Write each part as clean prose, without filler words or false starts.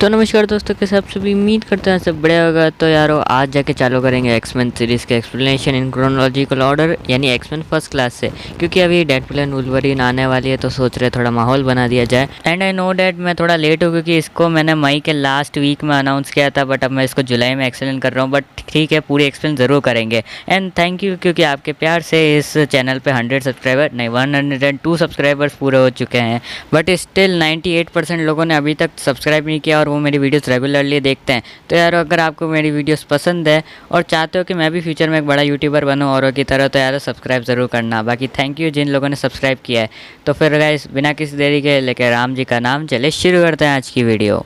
तो नमस्कार दोस्तों, के सब सभी उम्मीद करते हैं सब बढ़िया होगा। तो यारो आज जाके चालू करेंगे एक्समैन सीरीज़ के एक्सप्लेनेशन इन क्रोनोलॉजिकल ऑर्डर यानी एक्समैन फर्स्ट क्लास से, क्योंकि अभी डेडपूल एंड वुल्वरीन आने वाली है तो सोच रहे थोड़ा माहौल बना दिया जाए। एंड आई नो डैट मैं थोड़ा लेट हूँ क्योंकि इसको मैंने मई के लास्ट वीक में अनाउंस किया था, बट अब मैं इसको जुलाई में एक्सप्लेन कर रहा हूँ। बट ठीक है, पूरी एक्सप्लेन ज़रूर करेंगे। एंड थैंक यू, क्योंकि आपके प्यार से इस चैनल पर 100 सब्सक्राइबर नहीं 102 सब्सक्राइबर्स पूरे हो चुके हैं, बट स्टिल 98% लोगों ने अभी तक सब्सक्राइब नहीं किया और वो मेरी वीडियोस रेगुलरली देखते हैं। तो यार अगर आपको मेरी वीडियोस पसंद है और चाहते हो कि मैं भी फ्यूचर में एक बड़ा यूट्यूबर बनूं औरों की तरह, तो यार सब्सक्राइब ज़रूर करना। बाकी थैंक यू जिन लोगों ने सब्सक्राइब किया है। तो फिर गाइस बिना किसी देरी के लेकर राम जी का नाम चले शुरू करते हैं आज की वीडियो।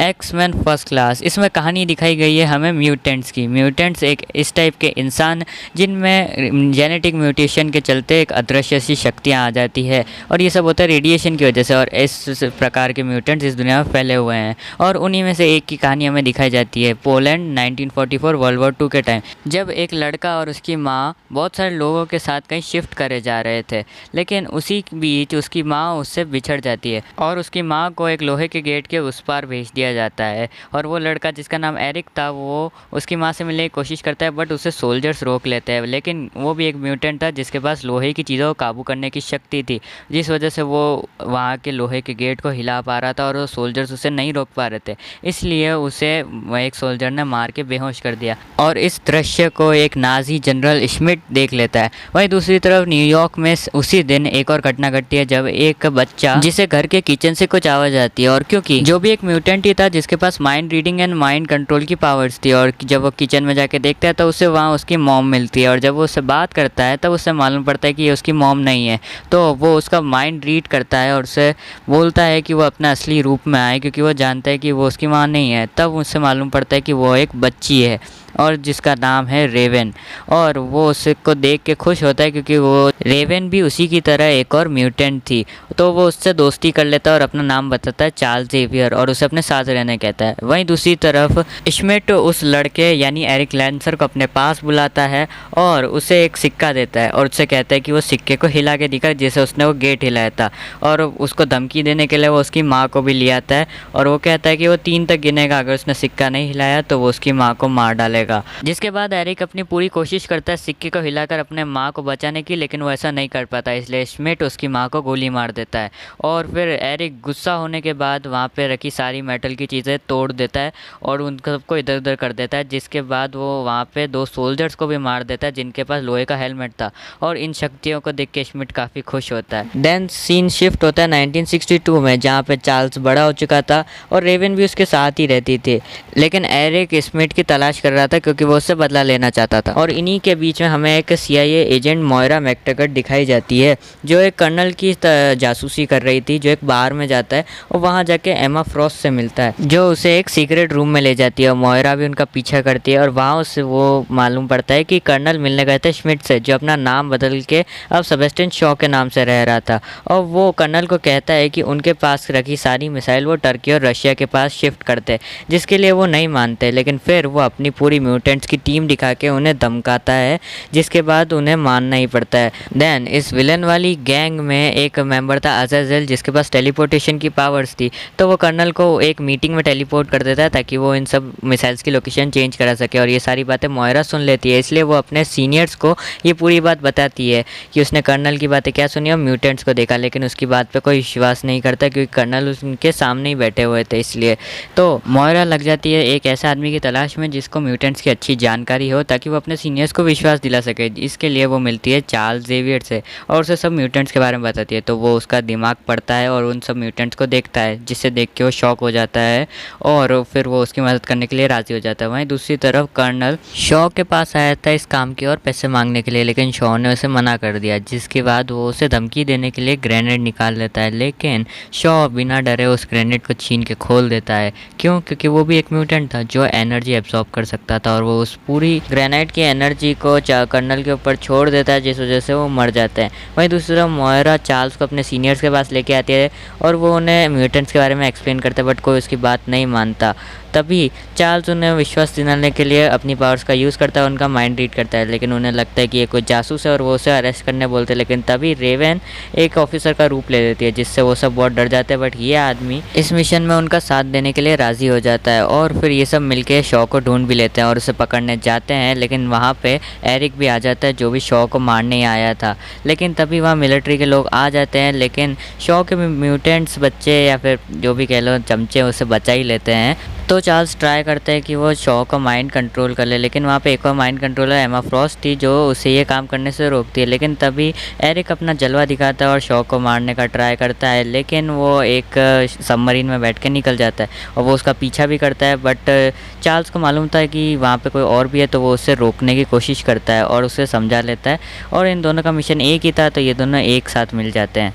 एक्समैन फर्स्ट क्लास, इसमें कहानी दिखाई गई है हमें म्यूटेंट्स की। म्यूटेंट्स एक इस टाइप के इंसान जिनमें जेनेटिक म्यूटेशन के चलते एक अदृश्य सी शक्तियाँ आ जाती है, और ये सब होता है रेडिएशन की वजह से। और इस प्रकार के म्यूटेंट्स इस दुनिया में फैले हुए हैं, और उन्हीं में से एक की कहानी हमें दिखाई जाती है पोलैंड 1944 वर्ल्ड वॉर 2 के टाइम, जब एक लड़का और उसकी माँ बहुत सारे लोगों के साथ कहीं शिफ्ट करे जा रहे थे। लेकिन उसी बीच उसकी माँ उससे बिछड़ जाती है और उसकी माँ को एक लोहे के गेट के उस पार भेज दिया जाता है। और वो लड़का जिसका नाम एरिक था वो उसकी माँ से मिलने की कोशिश करता है, बट उसे सोल्जर्स रोक लेते हैं। लेकिन वो भी एक म्यूटेंट था जिसके पास लोहे की चीज़ों को काबू करने की शक्ति थी, जिस वजह से वो वहाँ के लोहे के गेट को हिला पा रहा था और वो सोल्जर्स उसे नहीं रोक पा रहे थे। इसलिए उसे एक सोल्जर ने मार के बेहोश कर दिया, और इस दृश्य को एक नाजी जनरल श्मिट देख लेता है। वहीं दूसरी तरफ न्यूयॉर्क में उसी दिन एक और घटना घटती है, जब एक बच्चा जिसे घर के किचन से कुछ आवाज़ आती है, और क्योंकि जो भी एक म्यूटेंट ही था जिसके पास mind reading and mind control की पावर्स थी, और जब वो किचन में जाके देखता है तो उसे वहाँ उसकी मॉम मिलती है, और जब वो उससे बात करता है तब उससे मालूम पड़ता है कि ये उसकी मॉम नहीं है। तो वो उसका माइंड रीड करता है और उससे बोलता है कि वो अपना असली रूप में आए, क्योंकि वो जानता है कि वो उसकी माँ नहीं है। तब उससे मालूम पड़ता है कि वो एक बच्ची है और जिसका नाम है रेवन, और वो उसको देख के खुश होता है क्योंकि वो रेवन भी उसी की तरह एक और म्यूटेंट थी। तो वो उससे दोस्ती कर लेता है और अपना नाम बताता है चार्ल्स जेवियर, और उसे अपने साथ रहने कहता है। वहीं दूसरी तरफ श्मिट उस लड़के यानी एरिक लैंसर को अपने पास बुलाता है और उसे एक सिक्का देता है और उससे कहता है कि वो सिक्के को हिला के दिखा जैसे उसने वो गेट हिलाया था, और उसको धमकी देने के लिए वो उसकी माँ को भी ले आता है और वो कहता है कि वो 3 तक गिनेगा, अगर उसने सिक्का नहीं हिलाया तो वो उसकी माँ को मार डालेगा। जिसके बाद एरिक अपनी पूरी कोशिश करता है सिक्के को हिलाकर अपने माँ को बचाने की, लेकिन वो ऐसा नहीं कर पाता, इसलिए श्मिट उसकी माँ को गोली मार देता है। और फिर एरिक गुस्सा होने के बाद वहाँ पे रखी सारी मेटल की चीज़ें तोड़ देता है और उन सबको इधर उधर कर देता है, जिसके बाद वो वहाँ पे 2 सोल्जर्स को भी मार देता है जिनके पास लोहे का हेलमेट था। और इन शक्तियों को देख के श्मिट काफ़ी खुश होता है। देन सीन शिफ्ट होता है 1962 में, जहाँ पे चार्ल्स बड़ा हो चुका था और रेवन भी उसके साथ ही रहती थी, लेकिन एरिक श्मिट की तलाश कर रहा था क्योंकि वो उससे बदला लेना चाहता था। और इन्हीं के बीच में हमें एक CIA एजेंट मोयरा मैकटेगर्ट दिखाई जाती है, जो एक कर्नल की जासूसी कर रही थी, जो एक बार में जाता है और वहाँ जाके एमा फ्रॉस्ट से मिलता है, जो उसे एक सीक्रेट रूम में ले जाती है। और मोयरा भी उनका पीछा करती है और वहाँ उससे वो मालूम पड़ता है कि कर्नल मिलने गए थे श्मिट से, जो अपना नाम बदल के अब सेबेस्टियन शॉ के नाम से रह रहा था। और वो कर्नल को कहता है कि उनके पास रखी सारी मिसाइल वो टर्की और रशिया के पास शिफ्ट करते, जिसके लिए वो नहीं मानते। लेकिन फिर वो अपनी पूरी म्यूटेंट्स की टीम दिखा के उन्हें धमकाता है, जिसके बाद उन्हें मानना ही पड़ता है। देन इस विलन वाली गैंग में एक मेंबर था अज़ाज़ेल, जिसके पास टेलीपोर्टेशन की पावर्स थी। तो वो कर्नल को एक मीटिंग में टेलीपोर्ट कर देता है ताकि वो इन सब मिसाइल्स की लोकेशन चेंज करा सके, और ये सारी बातें मोयरा सुन लेती है। इसलिए वो अपने सीनियर्स को ये पूरी बात बताती है कि उसने कर्नल की बातें क्या सुनी और म्यूटेंट्स को देखा, लेकिन उसकी बात पे कोई विश्वास नहीं करता क्योंकि कर्नल उनके सामने ही बैठे हुए थे। इसलिए तो मोयरा लग जाती है एक ऐसे आदमी की तलाश में जिसको म्यूटेंट्स की अच्छी जानकारी हो, ताकि वो अपने सीनियर्स को विश्वास दिला सके। इसके लिए वो मिलती है चार्ल्स जेवियर से और उसे सब म्यूटेंट्स के बारे में बताती है। तो वो उसका दिमाग पढ़ता है और उन सब म्यूटेंट्स को देखता है, जिससे देख के वो शॉक हो जाता है और फिर वो उसकी मदद करने के लिए राज़ी हो जाता है। वहीं दूसरी तरफ कर्नल शॉ के पास आया था इस काम की और पैसे मांगने के लिए, लेकिन शॉ ने उसे मना कर दिया, जिसके बाद वो उसे धमकी देने के लिए ग्रेनेड निकाल लेता है। लेकिन शॉ बिना डरे उस ग्रेनेड को छीन के खोल देता है। क्यों? क्योंकि वो भी एक म्यूटेंट था जो एनर्जी एब्जॉर्ब कर सकता था, और वो उस पूरी ग्रेनाइट की एनर्जी को कर्नल के ऊपर छोड़ देता है, जिस वजह से वो मर जाते हैं। वहीं दूसरी तरफ मोयरा चार्ल्स को अपने सीनियर्स के पास लेके आती है और वो उन्हें म्यूटेंट्स के बारे में एक्सप्लेन करते हैं, बट कोई उसकी बात नहीं मानता। तभी चार्ल्स उन्हें विश्वास दिलाने के लिए अपनी पावर्स का यूज़ करता है, उनका माइंड रीड करता है, लेकिन उन्हें लगता है कि ये कोई जासूस है और वो उसे अरेस्ट करने बोलते हैं। लेकिन तभी रेवन एक ऑफिसर का रूप ले लेती है, जिससे वो सब बहुत डर जाते हैं। बट ये आदमी इस मिशन में उनका साथ देने के लिए राज़ी हो जाता है और फिर ये सब मिलके शॉ को ढूंढ भी लेते हैं और उसे पकड़ने जाते हैं। लेकिन वहाँ पे एरिक भी आ जाता है, जो भी शॉ को मारने ही आया था। लेकिन तभी वहाँ मिलिट्री के लोग आ जाते हैं, लेकिन शॉ के म्यूटेंट्स बच्चे या फिर जो भी कह लो चमचे उसे बचा ही लेते हैं। तो चार्ल्स ट्राई करते हैं कि वो शॉ का माइंड कंट्रोल कर ले, लेकिन वहाँ पे एक और माइंड कंट्रोलर एमा फ्रॉस्ट थी जो उसे ये काम करने से रोकती है। लेकिन तभी एरिक अपना जलवा दिखाता है और शॉ को मारने का ट्राई करता है, लेकिन वो एक सबमरीन में बैठ के निकल जाता है और वो उसका पीछा भी करता है। बट चार्ल्स को मालूम था कि वहाँ पे कोई और भी है, तो वो उसे रोकने की कोशिश करता है और उसे समझा लेता है। और इन दोनों का मिशन एक ही था, तो ये दोनों एक साथ मिल जाते हैं।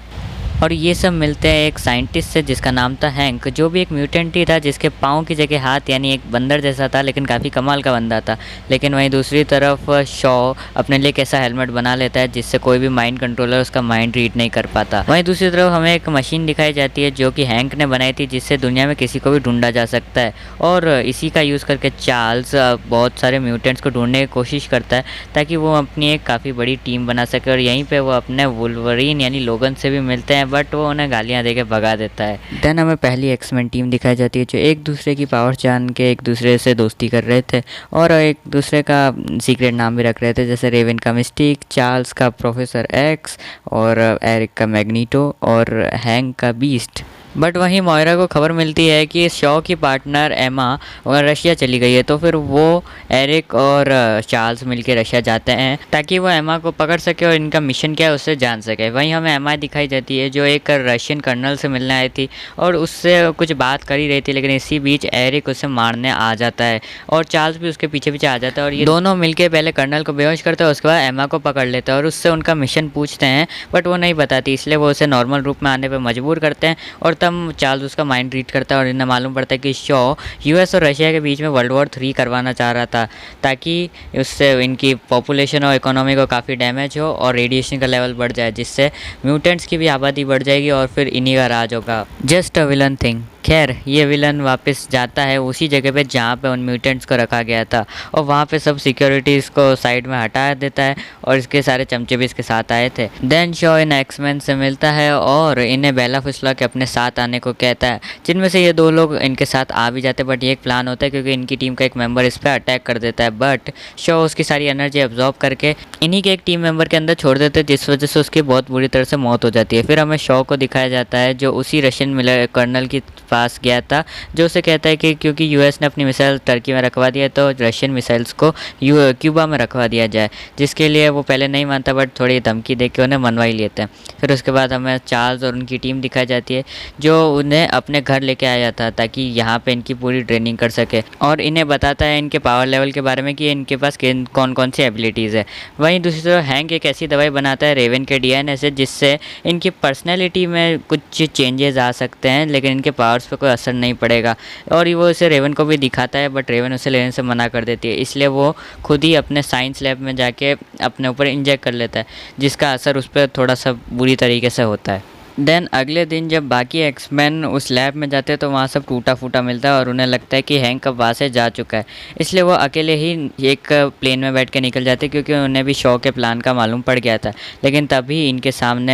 और ये सब मिलते हैं एक साइंटिस्ट से जिसका नाम था हैंक, जो भी एक म्यूटेंट ही था, जिसके पाँव की जगह हाथ यानी एक बंदर जैसा था, लेकिन काफ़ी कमाल का बंदा था। लेकिन वहीं दूसरी तरफ शॉ अपने लिए कैसा हेलमेट बना लेता है जिससे कोई भी माइंड कंट्रोलर उसका माइंड रीड नहीं कर पाता। वहीं दूसरी तरफ हमें एक मशीन दिखाई जाती है जो कि हैंक ने बनाई थी, जिससे दुनिया में किसी को भी ढूंढा जा सकता है। और इसी का यूज़ करके चार्ल्स बहुत सारे म्यूटेंट्स को ढूंढने की कोशिश करता है ताकि वो अपनी एक काफ़ी बड़ी टीम बना सके। और यहीं पर वो अपने वुल्वरीन यानी लोगन से भी मिलते हैं, बट वो उन्हें गालियाँ देके भगा देता है। देन हमें पहली एक्समैन टीम दिखाई जाती है जो एक दूसरे की पावर जान के एक दूसरे से दोस्ती कर रहे थे और एक दूसरे का सीक्रेट नाम भी रख रहे थे, जैसे रेवन का मिस्टिक, चार्ल्स का प्रोफेसर एक्स और एरिक का मैग्नीटो और हैंक का बीस्ट। बट वहीं मॉयरा को खबर मिलती है कि शॉ की पार्टनर एमा रशिया चली गई है, तो फिर वो एरिक और चार्ल्स मिलकर रशिया जाते हैं ताकि वो एमा को पकड़ सके और इनका मिशन क्या है उससे जान सके। वहीं हमें एमा दिखाई जाती है जो एक रशियन कर्नल से मिलने आई थी और उससे कुछ बात कर ही रही थी, लेकिन इसी बीच एरिक उसे मारने आ जाता है और चार्ल्स भी उसके पीछे पीछे आ जाता है और ये दोनों मिलकर पहले कर्नल को बेहोश करते हैं, उसके बाद एमा को पकड़ लेते हैं और उससे उनका मिशन पूछते हैं, बट वो नहीं बताती, इसलिए वो उसे नॉर्मल रूप में आने पर मजबूर करते हैं। और तब चार्ल्स उसका माइंड रीड करता है और इन्हें मालूम पड़ता है कि शॉ यूएस और रशिया के बीच में वर्ल्ड वॉर 3 करवाना चाह रहा था ताकि उससे इनकी पॉपुलेशन और इकोनॉमी को काफ़ी डैमेज हो और रेडिएशन का लेवल बढ़ जाए, जिससे म्यूटेंट्स की भी आबादी बढ़ जाएगी और फिर इन्हीं का राज होगा। Just a villain thing. खैर ये विलन वापस जाता है उसी जगह पे जहाँ पे उन म्यूटेंट्स को रखा गया था और वहाँ पे सब सिक्योरिटीज़ को साइड में हटा देता है और इसके सारे चमचे भी इसके साथ आए थे। देन शॉ इन एक्समैन से मिलता है और इन्हें बेला फुसला के अपने साथ आने को कहता है, जिनमें से ये 2 लोग इनके साथ आ भी जाते हैं। बट ये एक प्लान होता है क्योंकि इनकी टीम का एक मेंबर इस पर अटैक कर देता है, बट शॉ उसकी सारी एनर्जी एब्जॉर्ब करके इन्हीं के एक टीम मेंबर के अंदर छोड़ देते हैं, जिस वजह से उसकी बहुत बुरी तरह से मौत हो जाती है। फिर हमें शॉ को दिखाया जाता है जो उसी रशियन कर्नल के पास गया था, जो उसे कहता है कि क्योंकि यूएस ने अपनी मिसाइल टर्की में रखवा दिया तो रशियन मिसाइल्स को क्यूबा में रखवा दिया जाए, जिसके लिए वो पहले नहीं मानता बट थोड़ी धमकी दे के उन्हें मनवा ही लेते हैं। फिर उसके बाद हमें चार्ल्स और उनकी टीम दिखाई जाती है जो उन्हें अपने घर लेके आया था ताकि यहाँ पे इनकी पूरी ट्रेनिंग कर सके और इन्हें बताता है इनके पावर लेवल के बारे में कि इनके पास कौन कौन सी एबिलिटीज़ है। वहीं दूसरी तरफ हैंक एक ऐसी दवाई बनाता है रेवन के डीएनए से, जिससे इनकी पर्सनैलिटी में कुछ चेंजेस आ सकते हैं लेकिन इनके पावर्स पे कोई असर नहीं पड़ेगा। और वो इसे रेवन को भी दिखाता है बट रेवन उसे लेने से मना कर देती है, इसलिए वो खुद ही अपने साइंस लैब में जाके अपने ऊपर इंजेक्ट कर लेता है, जिसका असर उस पर थोड़ा सा बुरी तरीके से होता है। देन अगले दिन जब बाकी एक्समैन उस लैब में जाते हैं तो वहाँ सब टूटा फूटा मिलता है और उन्हें लगता है कि हैंक अब वहाँ से जा चुका है, इसलिए वो अकेले ही एक प्लेन में बैठ के निकल जाते हैं क्योंकि उन्हें भी शॉ के प्लान का मालूम पड़ गया था। लेकिन तभी इनके सामने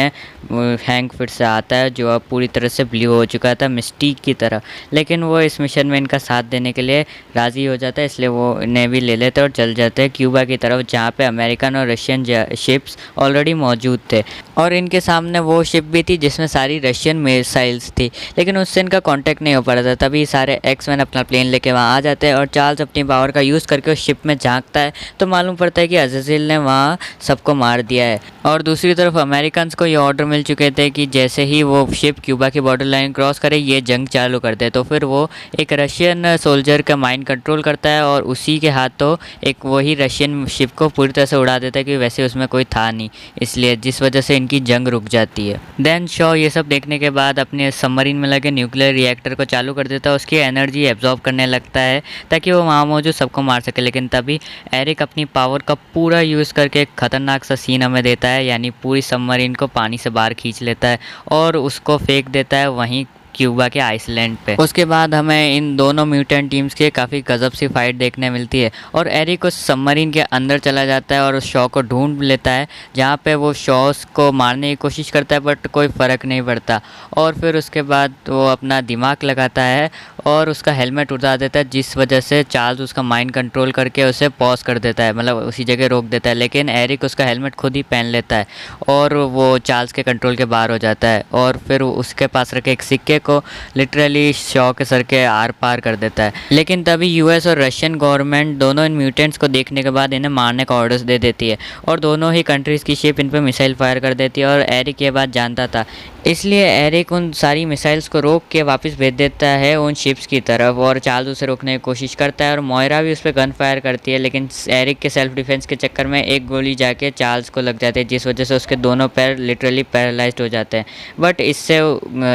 हैंक फिर से आता है जो अब पूरी तरह से ब्लू हो चुका था मिस्टीक की तरह, लेकिन वो इस मिशन में इनका साथ देने के लिए राज़ी हो जाता है, इसलिए वो इन्हें भी ले लेते हैं और चल जाते हैं क्यूबा की तरफ जहाँ पर अमेरिकन और रशियन शिप्स ऑलरेडी मौजूद थे। और इनके सामने वो शिप भी थी जिसमें सारी रशियन मिसाइल्स थी, लेकिन उससे इनका कांटेक्ट नहीं हो पा रहा था। तभी सारे एक्समैन अपना प्लेन लेके वहाँ आ जाते हैं और चार्ल्स अपनी पावर का यूज़ करके उस शिप में झांकता है तो मालूम पड़ता है कि अज़ाज़िल ने वहाँ सबको मार दिया है। और दूसरी तरफ अमेरिकन को ये ऑर्डर मिल चुके थे कि जैसे ही वो शिप क्यूबा की बॉर्डर लाइन क्रॉस करे ये जंग चालू कर दे, तो फिर वो एक रशियन सोल्जर का माइंड कंट्रोल करता है और उसी के हाथों एक वही रशियन शिप को पूरी तरह से उड़ा देता है कि वैसे उसमें कोई था नहीं, इसलिए जिस वजह से इनकी जंग रुक जाती है। देन शॉ ये सब देखने के बाद अपने सबमरीन में लगे न्यूक्लियर रिएक्टर को चालू कर देता है, उसकी एनर्जी एब्जॉर्ब करने लगता है ताकि वो वहाँ मौजूद सबको मार सके। लेकिन तभी एरिक अपनी पावर का पूरा यूज़ करके एक खतरनाक सा सीन हमें देता है, यानी पूरी सबमरीन को पानी से बाहर खींच लेता है और उसको फेंक देता है वहीं क्यूबा के आइसलैंड पे। उसके बाद हमें इन दोनों म्यूटेंट टीम्स की काफ़ी गजब सी फाइट देखने मिलती है और एरिक उस सबमरीन के अंदर चला जाता है और उस शॉ को ढूंढ लेता है, जहाँ पे वो शॉस को मारने की कोशिश करता है बट कोई फ़र्क नहीं पड़ता। और फिर उसके बाद वो अपना दिमाग लगाता है और उसका हेलमेट उतार देता है, जिस वजह से चार्ल्स उसका माइंड कंट्रोल करके उसे पॉज कर देता है, मतलब उसी जगह रोक देता है। लेकिन एरिक उसका हेलमेट खुद ही पहन लेता है और वो चार्ल्स के कंट्रोल के बाहर हो जाता है और फिर उसके पास रखे एक सिक्के को लिटरली शॉ के सर के आर पार कर देता है। लेकिन तभी यूएस और रशियन गवर्नमेंट दोनों इन म्यूटेंट्स को देखने के बाद इन्हें मारने का ऑर्डर्स दे देती है और दोनों ही कंट्रीज़ की शिप इन पर मिसाइल फायर कर देती है और एरिक ये बात जानता था, इसलिए एरिक उन सारी मिसाइल्स को रोक के वापस भेज देता है उन शिप्स की तरफ और चार्ल्स उसे रोकने की कोशिश करता है और मोयरा भी उस पर गन फायर करती है। लेकिन एरिक के सेल्फ डिफेंस के चक्कर में एक गोली जाके चार्ल्स को लग जाती है, जिस वजह से उसके दोनों पैर लिटरली पैरालाइज्ड हो जाते हैं। बट इससे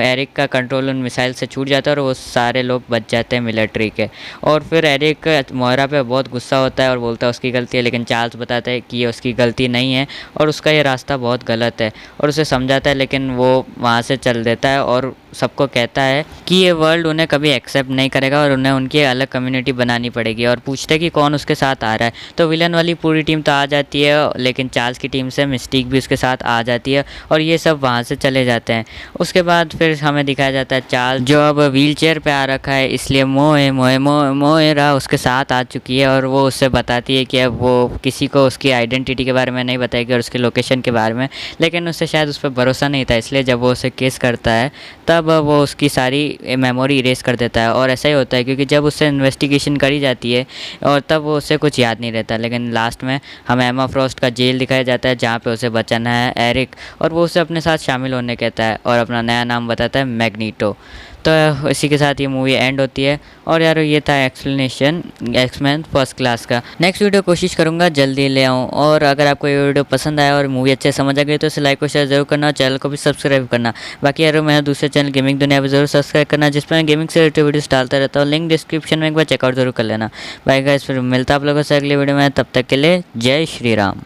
एरिक का कंट्रोल उन मिसाइल से छूट जाता है और वो सारे लोग बच जाते हैं मिलिट्री के। और फिर एरिक मोयरा पे बहुत गुस्सा होता है और बोलता है उसकी गलती है, लेकिन चार्ल्स बताता है कि ये उसकी गलती नहीं है और उसका ये रास्ता बहुत गलत है और उसे समझाता है, लेकिन वो वहाँ से चल देता है और सबको कहता है कि ये वर्ल्ड उन्हें कभी एक्सेप्ट नहीं करेगा और उन्हें उनकी अलग कम्युनिटी बनानी पड़ेगी और पूछते हैं कि कौन उसके साथ आ रहा है। तो विलन वाली पूरी टीम तो आ जाती है, लेकिन चार्ल्स की टीम से मिस्टिक भी उसके साथ आ जाती है और ये सब वहाँ से चले जाते हैं। उसके बाद फिर हमें दिखाया जाता है चार्ल्स जो अब व्हील चेयर पर आ रखा है, इसलिए मोएरा उसके साथ आ चुकी है और वो उससे बताती है कि अब वो किसी को उसकी आइडेंटिटी के बारे में नहीं बताएगी और उसकी लोकेशन के बारे में। लेकिन उससे शायद उस पर भरोसा नहीं था, इसलिए जब वो उसे केस करता है तब वो उसकी सारी मेमोरी इरेज कर देता है। और ऐसा ही होता है क्योंकि जब उससे इन्वेस्टिगेशन करी जाती है और तब वो उसे कुछ याद नहीं रहता। लेकिन लास्ट में हमें एमा फ्रॉस्ट का जेल दिखाया जाता है जहाँ पे उसे बचाना है एरिक, और वो उसे अपने साथ शामिल होने कहता है और अपना नया नाम बताता है मैग्नीटो। तो इसी के साथ ये मूवी एंड होती है। और यार ये था एक्सप्लेनेशन एक्समैन फर्स्ट क्लास का। नेक्स्ट वीडियो कोशिश करूँगा जल्दी ले आऊँ, और अगर आपको ये वीडियो पसंद आया और मूवी अच्छे समझ आ गई तो इसे लाइक और शेयर जरूर करना और चैनल को भी सब्सक्राइब करना। बाकी यार मैं दूसरे चैनल गेमिंग दुनिया भी जरूर सब्सक्राइब करना, जिसमें मैं गेमिंग से रिलेटेड वीडियोस डालता रहता हूँ। लिंक डिस्क्रिप्शन में एक बार चेकआउट जरूर कर लेना। बाय गाइस, फिर मिलता आप लोगों से अगले वीडियो में, तब तक के लिए जय श्री राम।